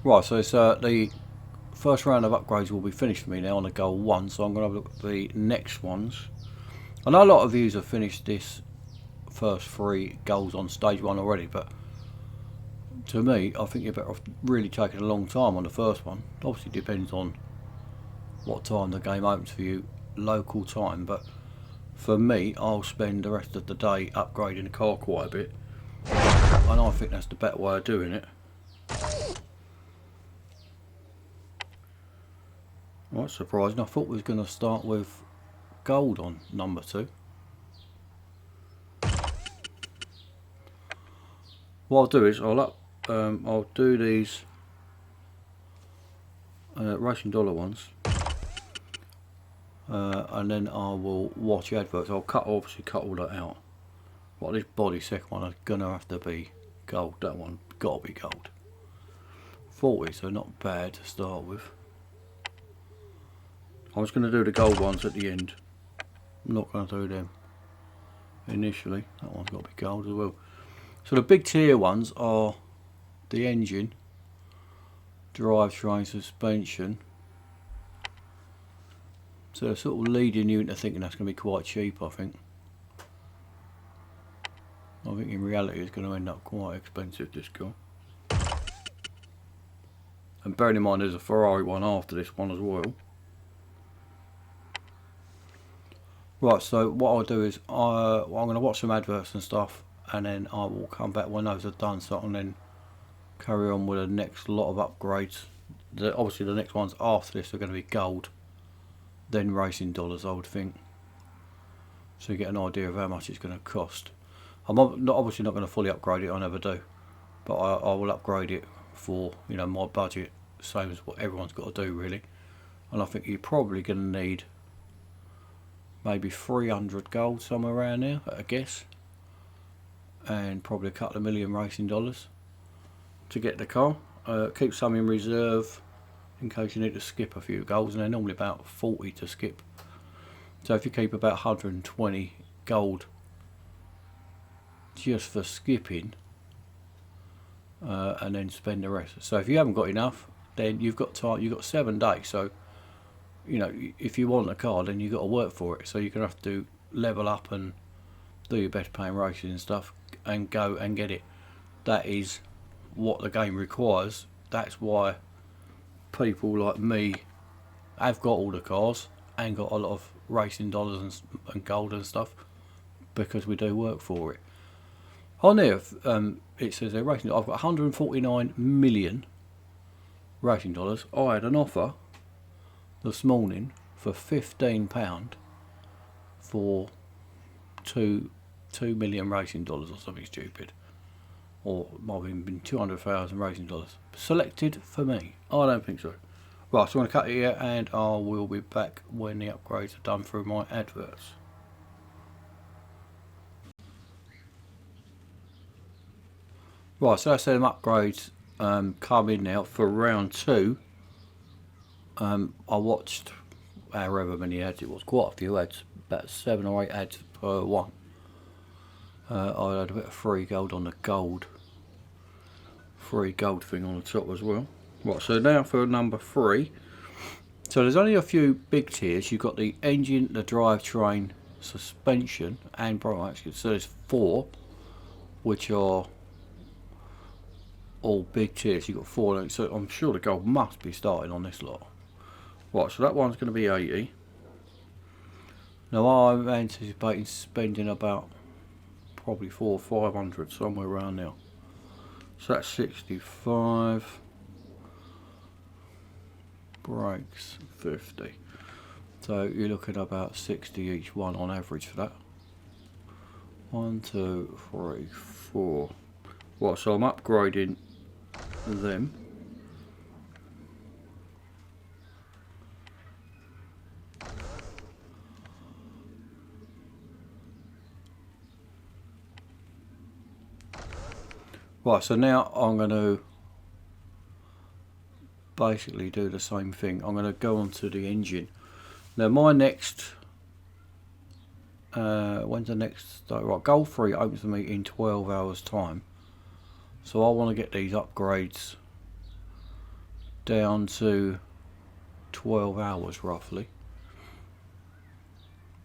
Right, so it's the first round of upgrades will be finished for me now on the goal 1, so I'm going to have a look at the next ones. I know a lot of you have finished this first 3 goals on stage 1 already, but to me, I think you're better off really taking a long time on the first one. Obviously it depends on what time the game opens for you, local time, but for me, I'll spend the rest of the day upgrading the car quite a bit, and I think that's the better way of doing it. Right, surprising. I thought we was going to start with gold on number 2. What I'll do is I'll do these racing dollar ones, and then I will watch adverts. I'll obviously cut all that out. Well, this body second one is gonna have to be gold. That one gotta be gold. 40, so not bad to start with. I was going to do the gold ones at the end. I'm not going to do them initially. That one's got to be gold as well. So the big tier ones are the engine, drivetrain, suspension. So they're sort of leading you into thinking that's going to be quite cheap, I think. I think in reality it's going to end up quite expensive, this car. And bearing in mind there's a Ferrari one after this one as well. Right, so what I'll do is I'm going to watch some adverts and stuff, and then I will come back when those are done, so I can then carry on with the next lot of upgrades. Obviously the next ones after this are going to be gold, then racing dollars, I would think, so you get an idea of how much it's going to cost. I'm obviously not going to fully upgrade it, I never do, but I will upgrade it for, you know, my budget, same as what everyone's got to do really. And I think you're probably going to need maybe 300 gold, somewhere around there at a guess, and probably a couple of million racing dollars to get the car. Keep some in reserve in case you need to skip a few goals, and they're normally about 40 to skip. So if you keep about 120 gold just for skipping, and then spend the rest. So if you haven't got enough, then you've got time. You've got 7 days. So you know, if you want a car, then you've got to work for it. So you're going to have to level up and do your best paying races and stuff, and go and get it. That is what the game requires. That's why people like me have got all the cars and got a lot of racing dollars and gold and stuff, because we do work for it. On there, it says they're racing. I've got 149 million racing dollars. I had an offer this morning for £15 for 2 million racing dollars or something stupid, or might have even been 200,000 racing dollars selected for me. I don't think so. Right, so I'm going to cut it here, and I will be back when the upgrades are done through my adverts. Right, so that's them upgrades come in now for round 2. I watched however many ads it was, quite a few ads, about 7 or 8 ads per one. I had a bit of free gold on the free gold thing on the top as well. Right, so now for number 3. So there's only a few big tiers. You've got the engine, the drivetrain, suspension, and actually, so there's 4, which are all big tiers. You've got 4, so I'm sure the gold must be starting on this lot. Right, so that one's going to be 80. Now I'm anticipating spending about probably 400 or 500, somewhere around there. So that's 65. Brakes 50. So you're looking at about 60 each one on average for that. 1, 2, 3, 4. Right, so I'm upgrading them. Right, so now I'm going to basically do the same thing. I'm going to go onto the engine. Now my next, when's the next, right, Goal 3 opens for me in 12 hours time. So I want to get these upgrades down to 12 hours roughly,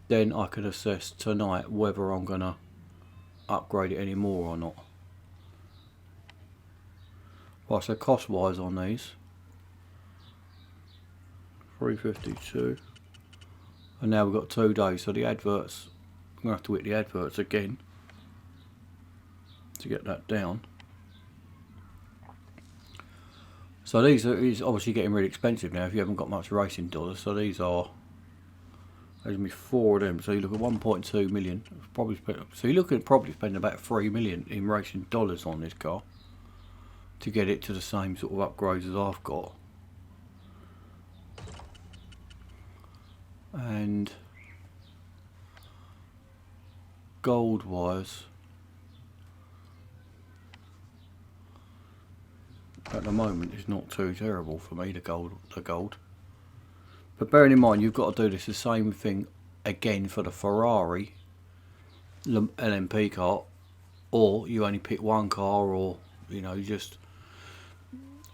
then I could assess tonight whether I'm going to upgrade it anymore or not. Right, so cost wise on these, 352, and now we've got 2 days, so the adverts, I'm going to have to hit the adverts again to get that down. So these are obviously getting really expensive now if you haven't got much racing dollars. So these are, there's going to be 4 of them. So you look at 1.2 million. Probably so you're looking at probably spending about 3 million in racing dollars on this car to get it to the same sort of upgrades as I've got. And gold wise, at the moment it's not too terrible for me, the gold. But bearing in mind you've got to do this the same thing again for the Ferrari LMP car, or you only pick one car, or you know, just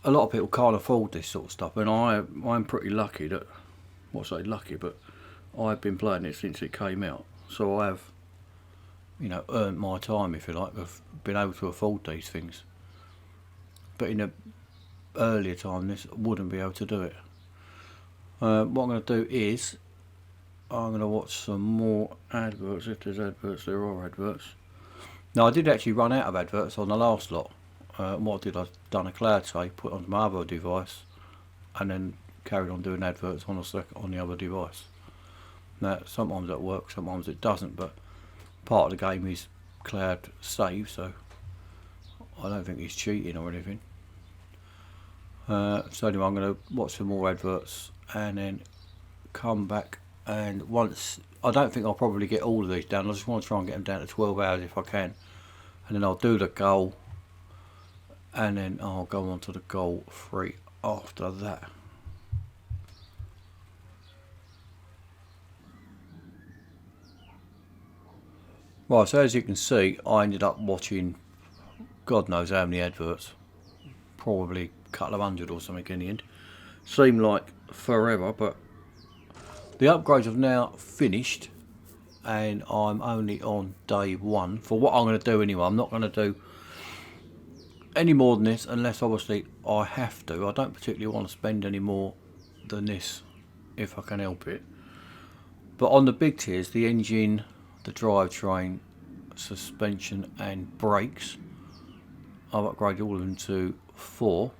a lot of people can't afford this sort of stuff, and I'm pretty lucky that, well, I say lucky, but I've been playing it since it came out, so I have, you know, earned my time, if you like. I've been able to afford these things. But in a earlier time, this wouldn't be able to do it. What I'm going to do is I'm going to watch some more adverts. If there's adverts, there are adverts. Now I did actually run out of adverts on the last lot. What I did, I've done a cloud save, put it onto my other device, and then carried on doing adverts on the other device. Now sometimes that works, sometimes it doesn't, but part of the game is cloud save, so I don't think it's cheating or anything. So anyway, I'm going to watch some more adverts and then come back, and once, I don't think I'll probably get all of these down, I just want to try and get them down to 12 hours if I can, and then I'll do the goal, and then I'll go on to the goal 3 after that. Right, so as you can see, I ended up watching God knows how many adverts, probably a couple of hundred or something in the end. Seemed like forever, but the upgrades have now finished and I'm only on day 1 for what I'm going to do anyway. I'm not going to do any more than this unless obviously I have to. I don't particularly want to spend any more than this if I can help it. But on the big tiers, the engine, the drivetrain, suspension and brakes, I've upgraded all of them to 4.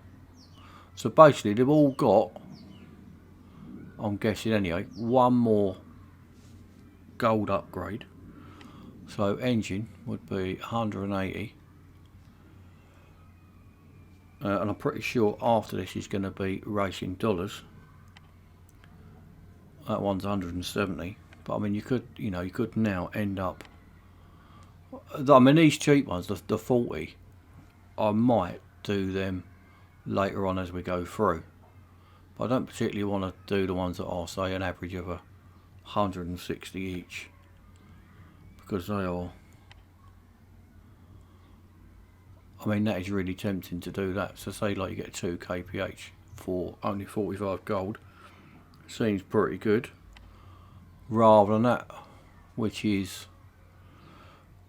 So basically they've all got, I'm guessing anyway, one more gold upgrade. So engine would be 180. And I'm pretty sure after this is going to be racing dollars. That one's 170. But I mean, you could now end up, I mean, these cheap ones, the 40, I might do them later on as we go through, but I don't particularly want to do the ones that are, say, an average of 160 each, because they are, I mean, that is really tempting to do that. So say like you get 2 kph for only 45 gold, seems pretty good, rather than that, which is,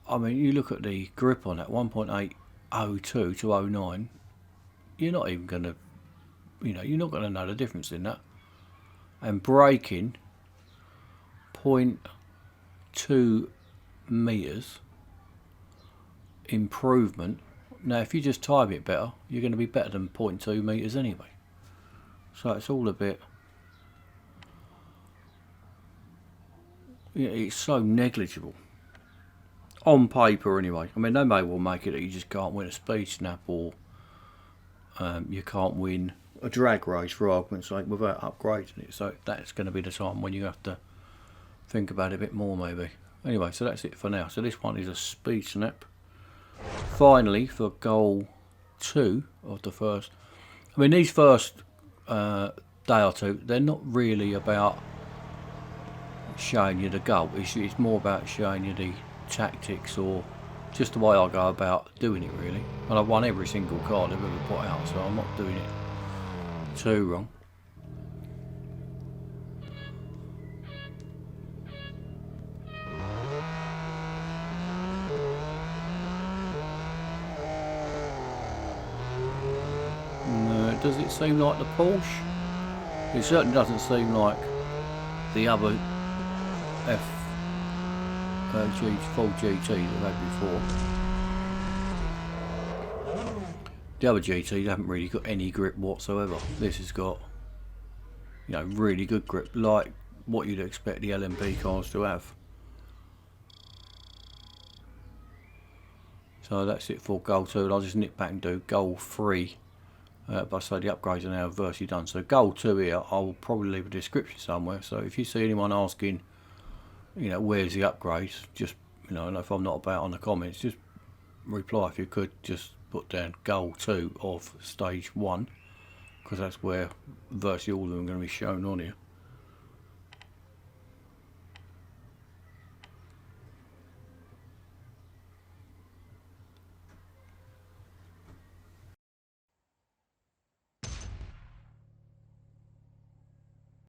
I mean, you look at the grip on that, 1.802 to 09, you're not even going to, you're not going to know the difference in that. And braking, 0.2 meters improvement. Now if you just time it better, you're going to be better than 0.2 meters anyway. So it's all a bit, it's so negligible on paper anyway. I mean, they may well make it that you just can't win a speed snap, or you can't win a drag race, for argument's sake, without upgrading it. So that's going to be the time when you have to think about it a bit more, maybe. Anyway, so that's it for now. So this one is a speed snap. Finally, for goal 2 of the first, I mean, these first day or two, they're not really about showing you the goal. It's more about showing you the tactics, or just the way I go about doing it, really. And I've won every single card I've ever put out, so I'm not doing it too wrong. No, does it seem like the Porsche? It certainly doesn't seem like the other full GT that I've had before. The other GTs haven't really got any grip whatsoever. This has got, you know, really good grip, like what you'd expect the LMP cars to have. So that's it for Goal 2. I'll just nip back and do Goal 3. But I say the upgrades are now virtually done. So Goal 2 here, I'll probably leave a description somewhere. So if you see anyone asking, you know, where's the upgrades, just, you know, if I'm not about on the comments, just reply if you could. Just put down Goal 2 of Stage 1, because that's where virtually all of them are going to be shown on here.